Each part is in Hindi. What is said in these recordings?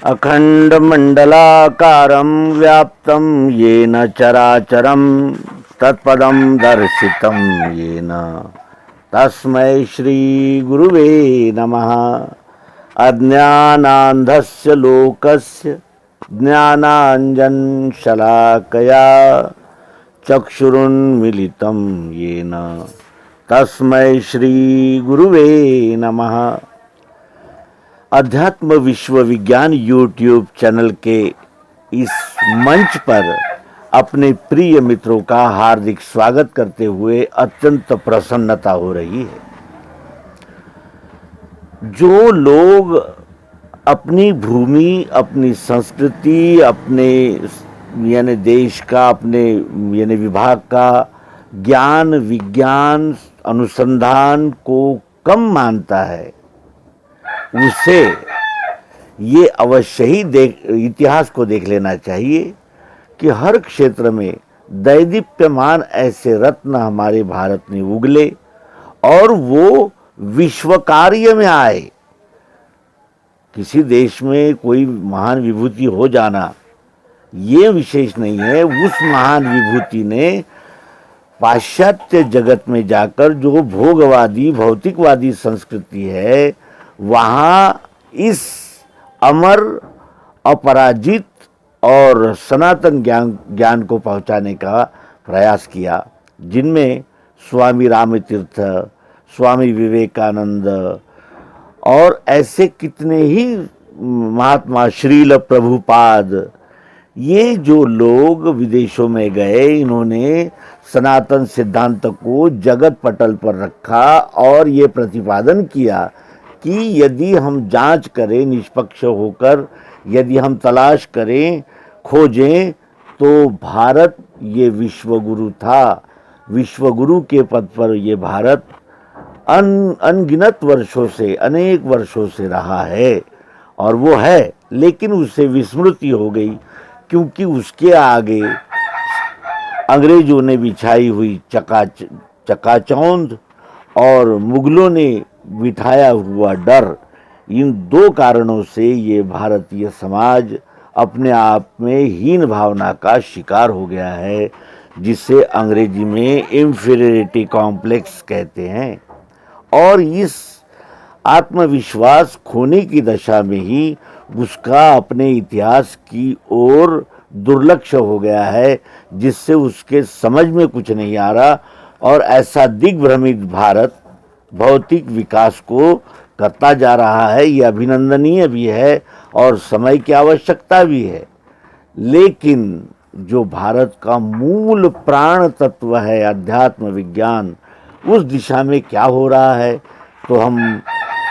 अखण्डमण्डलाकारं व्याप्तं येन चराचरं तत्पदं दर्शितं येन तस्मै श्रीगुरुवे नमः। अज्ञानान्धस्य लोकस्य ज्ञानाञ्जनशलाकया चक्षुरुन्मीलितं येन तस्मै श्रीगुरुवे नमः। अध्यात्म विश्व विज्ञान यूट्यूब चैनल के इस मंच पर अपने प्रिय मित्रों का हार्दिक स्वागत करते हुए अत्यंत प्रसन्नता हो रही है। जो लोग अपनी भूमि, अपनी संस्कृति, अपने यानी देश का, अपने यानी विभाग का ज्ञान, विज्ञान, अनुसंधान को कम मानता है, उसे ये अवश्य ही इतिहास को देख लेना चाहिए कि हर क्षेत्र में दैदीप्यमान ऐसे रत्न हमारे भारत में उगले और वो विश्व कार्य में आए। किसी देश में कोई महान विभूति हो जाना ये विशेष नहीं है। उस महान विभूति ने पाश्चात्य जगत में जाकर जो भोगवादी, भौतिकवादी संस्कृति है, वहाँ इस अमर, अपराजित और सनातन ज्ञान को पहुँचाने का प्रयास किया, जिनमें स्वामी रामतीर्थ, स्वामी विवेकानंद और ऐसे कितने ही महात्मा, श्रील प्रभुपाद, ये जो लोग विदेशों में गए, इन्होंने सनातन सिद्धांत को जगत पटल पर रखा और ये प्रतिपादन किया कि यदि हम जांच करें निष्पक्ष होकर, यदि हम तलाश करें, खोजें, तो भारत ये विश्वगुरु था। विश्वगुरु के पद पर ये भारत अनगिनत वर्षों से, अनेक वर्षों से रहा है और वो है, लेकिन उससे विस्मृति हो गई क्योंकि उसके आगे अंग्रेजों ने बिछाई हुई चकाचौंध और मुगलों ने बिठाया हुआ डर, इन दो कारणों से ये भारतीय समाज अपने आप में हीन भावना का शिकार हो गया है, जिसे अंग्रेजी में इंफीरियरिटी कॉम्प्लेक्स कहते हैं। और इस आत्मविश्वास खोने की दशा में ही उसका अपने इतिहास की ओर दुर्लक्ष्य हो गया है, जिससे उसके समझ में कुछ नहीं आ रहा और ऐसा दिग्भ्रमित भारत भौतिक विकास को करता जा रहा है। ये अभिनंदनीय भी है और समय की आवश्यकता भी है, लेकिन जो भारत का मूल प्राण तत्व है अध्यात्म विज्ञान, उस दिशा में क्या हो रहा है। तो हम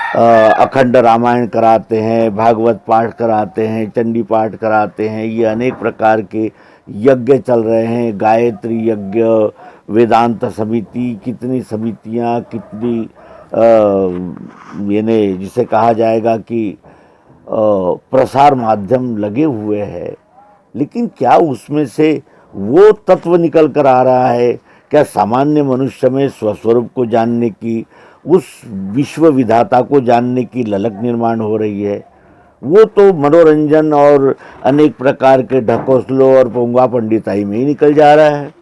अखंड रामायण कराते हैं, भागवत पाठ कराते हैं, चंडी पाठ कराते हैं, ये अनेक प्रकार के यज्ञ चल रहे हैं, गायत्री यज्ञ, वेदांत समिति, कितनी समितियाँ, कितनी यानी जिसे कहा जाएगा कि प्रसार माध्यम लगे हुए हैं, लेकिन क्या उसमें से वो तत्व निकल कर आ रहा है? क्या सामान्य मनुष्य में स्वस्वरूप को जानने की, उस विश्व विधाता को जानने की ललक निर्माण हो रही है? वो तो मनोरंजन और अनेक प्रकार के ढकोसलों और पोंगा पंडिताई में ही निकल जा रहा है।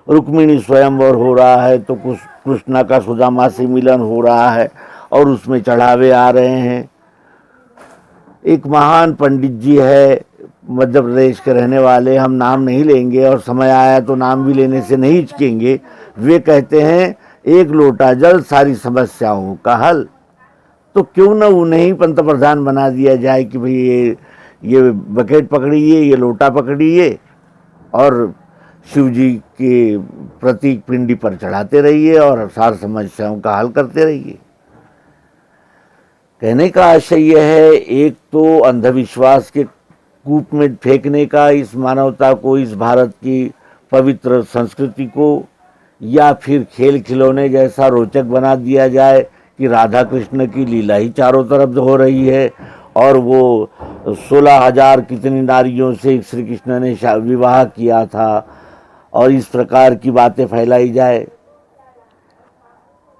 रुक्मिणी स्वयंवर हो रहा है तो कुछ कृष्णा का सुदामा से मिलन हो रहा है और उसमें चढ़ावे आ रहे हैं। एक महान पंडित जी है मध्य प्रदेश के रहने वाले, हम नाम नहीं लेंगे और समय आया तो नाम भी लेने से नहीं हिचकेंगे। वे कहते हैं एक लोटा जल सारी समस्याओं का हल। तो क्यों न उन्हें पंत प्रधान बना दिया जाए कि भाई ये बकेट पकड़िए, ये लोटा पकड़िए और शिव जी के प्रतीक पिंडी पर चढ़ाते रहिए और सारी समस्याओं का हल करते रहिए। कहने का आशय यह है, एक तो अंधविश्वास के कूप में फेंकने का इस मानवता को, इस भारत की पवित्र संस्कृति को, या फिर खेल खिलौने जैसा रोचक बना दिया जाए कि राधा कृष्ण की लीला ही चारों तरफ हो रही है और वो 16,000 कितनी नारियों से श्री कृष्ण ने विवाह किया था और इस प्रकार की बातें फैलाई जाए।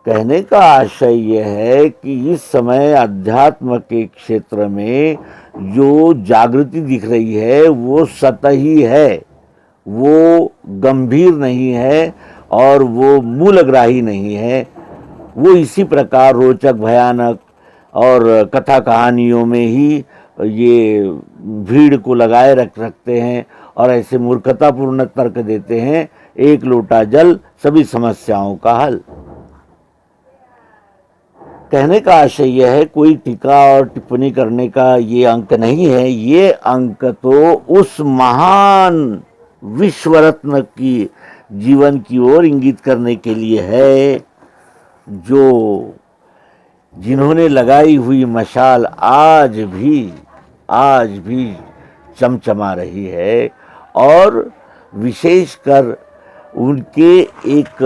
कहने का आशय यह है कि इस समय अध्यात्म के क्षेत्र में जो जागृति दिख रही है वो सतही है, वो गंभीर नहीं है और वो मूलग्राही नहीं है। वो इसी प्रकार रोचक, भयानक और कथा कहानियों में ही ये भीड़ को लगाए रखते हैं और ऐसे मूर्खतापूर्ण तर्क देते हैं, एक लोटा जल सभी समस्याओं का हल। कहने का आशय यह है, कोई टीका और टिप्पणी करने का ये अंक नहीं है। ये अंक तो उस महान विश्व रत्न की जीवन की ओर इंगित करने के लिए है, जो जिन्होंने लगाई हुई मशाल आज भी चमचमा रही है और विशेषकर उनके एक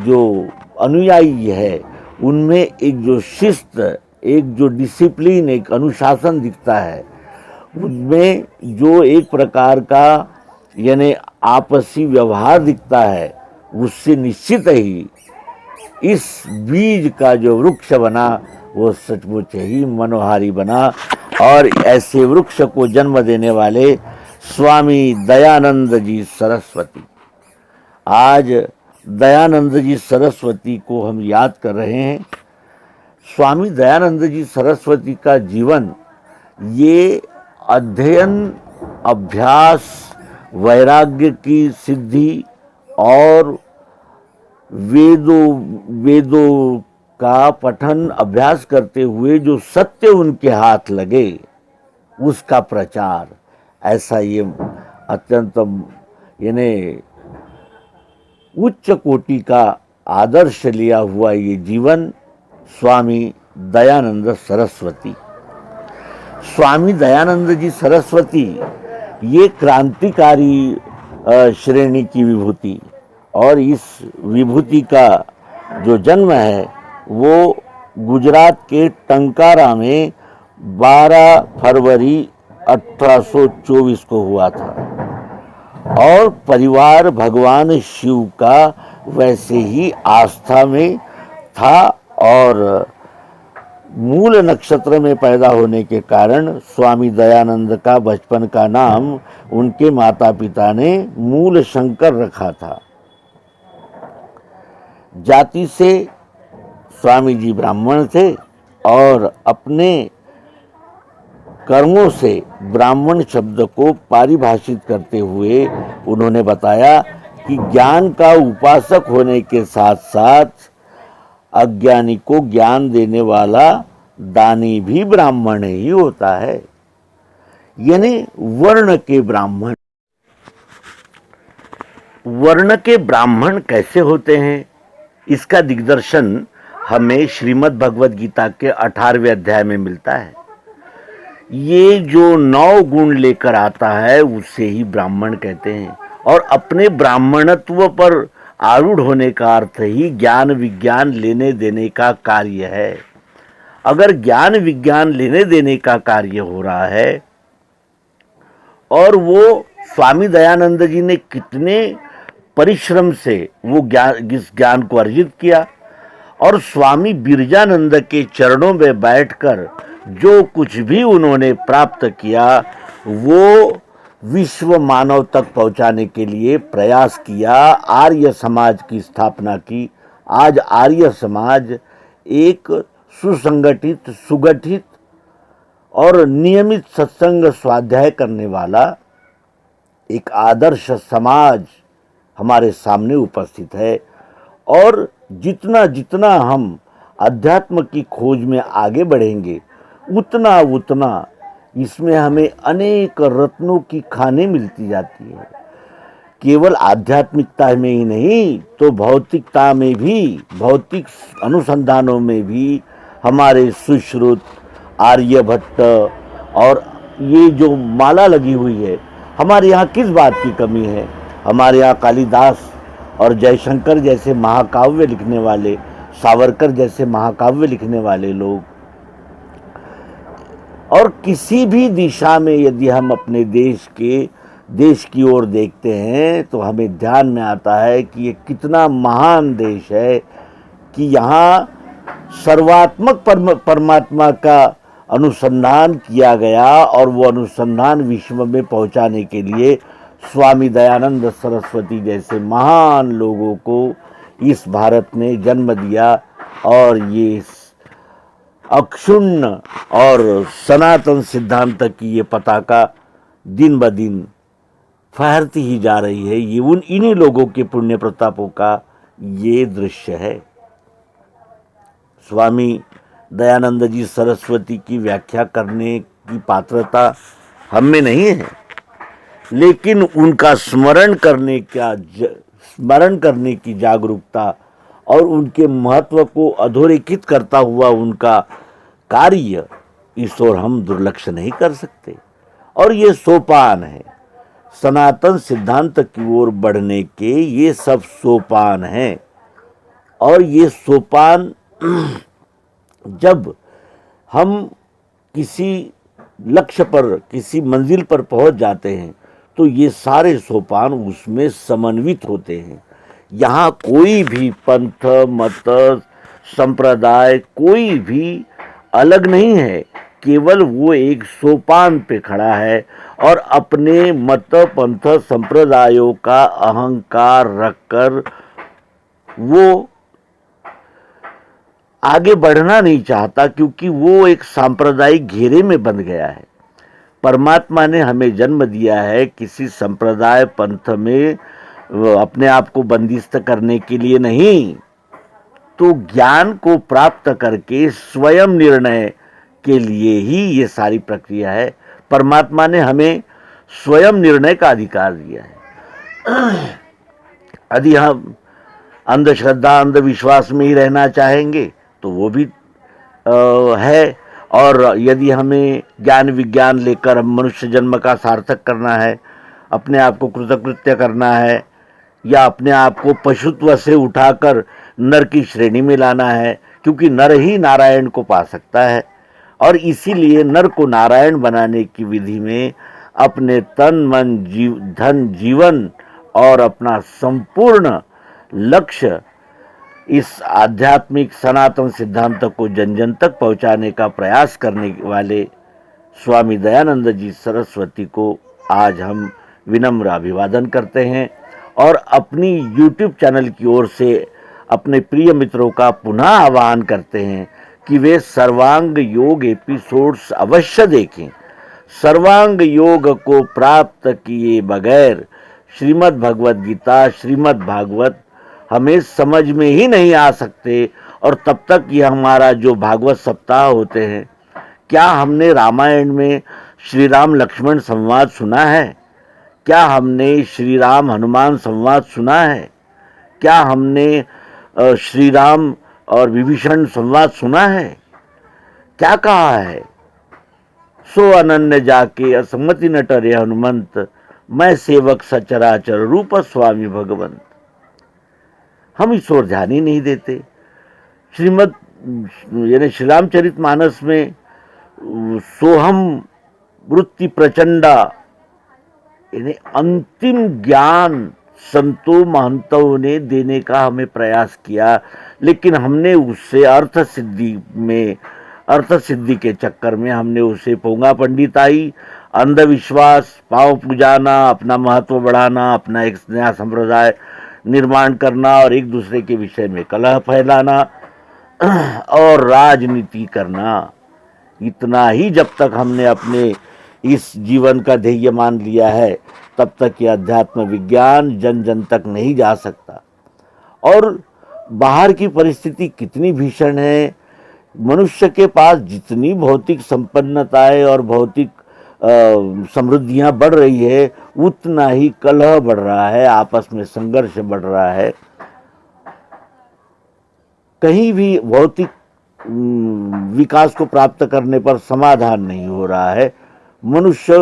जो अनुयायी है उनमें एक जो शिस्त, एक जो डिसिप्लिन, एक अनुशासन दिखता है, उनमें जो एक प्रकार का यानी आपसी व्यवहार दिखता है, उससे निश्चित ही इस बीज का जो वृक्ष बना वो सचमुच ही मनोहारी बना। और ऐसे वृक्ष को जन्म देने वाले स्वामी दयानंद जी सरस्वती, आज दयानंद जी सरस्वती को हम याद कर रहे हैं। स्वामी दयानंद जी सरस्वती का जीवन ये अध्ययन, अभ्यास, वैराग्य की सिद्धि और वेदों का पठन अभ्यास करते हुए जो सत्य उनके हाथ लगे उसका प्रचार, ऐसा ये अत्यंत यानी उच्च कोटि का आदर्श लिया हुआ ये जीवन स्वामी दयानंद सरस्वती। स्वामी दयानंद जी सरस्वती ये क्रांतिकारी श्रेणी की विभूति, और इस विभूति का जो जन्म है वो गुजरात के टंकारा में 12 फरवरी 1824 को हुआ था और परिवार भगवान शिव का वैसे ही आस्था में था और मूल नक्षत्र में पैदा होने के कारण स्वामी दयानंद का बचपन का नाम उनके माता पिता ने मूल शंकर रखा था। जाति से स्वामी जी ब्राह्मण थे और अपने कर्मों से ब्राह्मण शब्द को पारिभाषित करते हुए उन्होंने बताया कि ज्ञान का उपासक होने के साथ साथ अज्ञानी को ज्ञान देने वाला दानी भी ब्राह्मण ही होता है, यानी वर्ण के ब्राह्मण। वर्ण के ब्राह्मण कैसे होते हैं, इसका दिग्दर्शन हमें श्रीमद् भगवद गीता के 18वें अध्याय में मिलता है। ये जो 9 गुण लेकर आता है उसे ही ब्राह्मण कहते हैं और अपने ब्राह्मणत्व पर आरूढ़ होने का अर्थ ही ज्ञान विज्ञान लेने देने का कार्य है। अगर ज्ञान विज्ञान लेने देने का कार्य हो रहा है और वो स्वामी दयानंद जी ने कितने परिश्रम से वो इस ज्ञान को अर्जित किया और स्वामी बिरजानंद के चरणों में बैठकर जो कुछ भी उन्होंने प्राप्त किया वो विश्व मानव तक पहुंचाने के लिए प्रयास किया, आर्य समाज की स्थापना की। आज आर्य समाज एक सुसंगठित, सुगठित और नियमित सत्संग स्वाध्याय करने वाला एक आदर्श समाज हमारे सामने उपस्थित है। और जितना जितना हम अध्यात्म की खोज में आगे बढ़ेंगे उतना उतना इसमें हमें अनेक रत्नों की खाने मिलती जाती है। केवल आध्यात्मिकता में ही नहीं तो भौतिकता में भी, भौतिक अनुसंधानों में भी हमारे सुश्रुत, आर्यभट्ट और ये जो माला लगी हुई है, हमारे यहाँ किस बात की कमी है। हमारे यहाँ कालिदास और जयशंकर जैसे महाकाव्य लिखने वाले, सावरकर जैसे महाकाव्य लिखने वाले लोग, और किसी भी दिशा में यदि हम अपने देश की ओर देखते हैं तो हमें ध्यान में आता है कि ये कितना महान देश है कि यहाँ सर्वात्मक परमात्मा का अनुसंधान किया गया और वो अनुसंधान विश्व में पहुंचाने के लिए स्वामी दयानंद सरस्वती जैसे महान लोगों को इस भारत ने जन्म दिया और ये अक्षुण्ण और सनातन सिद्धांत की ये पताका दिन ब दिन फहरती ही जा रही है। ये इन्हीं लोगों के पुण्य प्रतापों का ये दृश्य है। स्वामी दयानंद जी सरस्वती की व्याख्या करने की पात्रता हम में नहीं है, लेकिन उनका स्मरण करने की जागरूकता और उनके महत्व को अधोरेखित करता हुआ उनका कार्य, इस ओर हम दुर्लक्ष्य नहीं कर सकते। और ये सोपान है सनातन सिद्धांत की ओर बढ़ने के, ये सब सोपान हैं। और ये सोपान जब हम किसी लक्ष्य पर, किसी मंजिल पर पहुंच जाते हैं तो ये सारे सोपान उसमें समन्वित होते हैं। यहाँ कोई भी पंथ, मत, संप्रदाय कोई भी अलग नहीं है, केवल वो एक सोपान पे खड़ा है और अपने मत, पंथ, संप्रदायों का अहंकार रखकर वो आगे बढ़ना नहीं चाहता, क्योंकि वो एक सांप्रदायिक घेरे में बंध गया है। परमात्मा ने हमें जन्म दिया है किसी संप्रदाय, पंथ में अपने आप को बंदिस्त करने के लिए नहीं, तो ज्ञान को प्राप्त करके स्वयं निर्णय के लिए ही ये सारी प्रक्रिया है। परमात्मा ने हमें स्वयं निर्णय का अधिकार दिया है। यदि हम अंधश्रद्धा, अंधविश्वास में ही रहना चाहेंगे तो वो भी है, और यदि हमें ज्ञान विज्ञान लेकर मनुष्य जन्म का सार्थक करना है, अपने आप को कृतकृत्य करना है, या अपने आप को पशुत्व से उठाकर नर की श्रेणी में लाना है, क्योंकि नर ही नारायण को पा सकता है। और इसीलिए नर को नारायण बनाने की विधि में अपने तन, मन, धन, जीवन और अपना संपूर्ण लक्ष्य इस आध्यात्मिक सनातन सिद्धांत को जन जन तक पहुंचाने का प्रयास करने वाले स्वामी दयानंद जी सरस्वती को आज हम विनम्र अभिवादन करते हैं और अपनी YouTube चैनल की ओर से अपने प्रिय मित्रों का पुनः आह्वान करते हैं कि वे सर्वांग योग एपिसोड्स अवश्य देखें। सर्वांग योग को प्राप्त किए बगैर श्रीमद् भगवद गीता, श्रीमद् भागवत हमें समझ में ही नहीं आ सकते। और तब तक ये हमारा जो भागवत सप्ताह होते हैं, क्या हमने रामायण में श्री राम लक्ष्मण संवाद सुना है? क्या हमने श्री राम हनुमान संवाद सुना है? क्या हमने श्री राम और विभीषण संवाद सुना है? क्या कहा है? सो अनन्य जाके असमति न टरे हनुमंत, मैं सेवक सचराचर रूप स्वामी भगवंत। हम इस ओर ध्यान ही नहीं देते। श्रीमद यानी श्री रामचरित मानस में सोहम वृत्ति प्रचंडा यानी अंतिम ज्ञान संतों महंतों ने देने का हमें प्रयास किया, लेकिन हमने उससे अर्थ सिद्धि के चक्कर में हमने उसे पोंगा पंडिताई, अंधविश्वास, पांव पुजाना, अपना महत्व बढ़ाना, अपना एक नया संप्रदाय निर्माण करना और एक दूसरे के विषय में कलह फैलाना और राजनीति करना, इतना ही जब तक हमने अपने इस जीवन का ध्येय मान लिया है, तब तक यह अध्यात्म विज्ञान जन जन तक नहीं जा सकता। और बाहर की परिस्थिति कितनी भीषण है, मनुष्य के पास जितनी भौतिक संपन्नताएं और भौतिक समृद्धियां बढ़ रही है, उतना ही कलह बढ़ रहा है, आपस में संघर्ष बढ़ रहा है। कहीं भी भौतिक विकास को प्राप्त करने पर समाधान नहीं हो रहा है। मनुष्य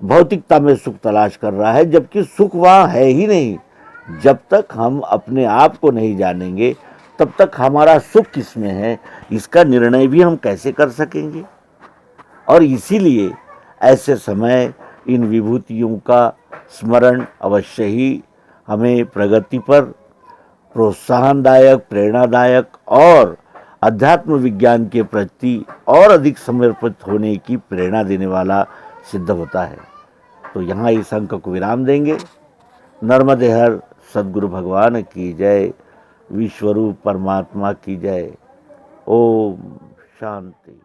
भौतिकता में सुख तलाश कर रहा है, जबकि सुख वहाँ है ही नहीं। जब तक हम अपने आप को नहीं जानेंगे, तब तक हमारा सुख किसमें है, इसका निर्णय भी हम कैसे कर सकेंगे। और इसीलिए ऐसे समय इन विभूतियों का स्मरण अवश्य ही हमें प्रगति पर प्रोत्साहनदायक, प्रेरणादायक और अध्यात्म विज्ञान के प्रति और अधिक समर्पित होने की प्रेरणा देने वाला सिद्ध होता है। तो यहाँ इस अंक को विराम देंगे। नर्मदे हर सद्गुरु भगवान की जय, विश्वरूप परमात्मा की जय। ओम शांति।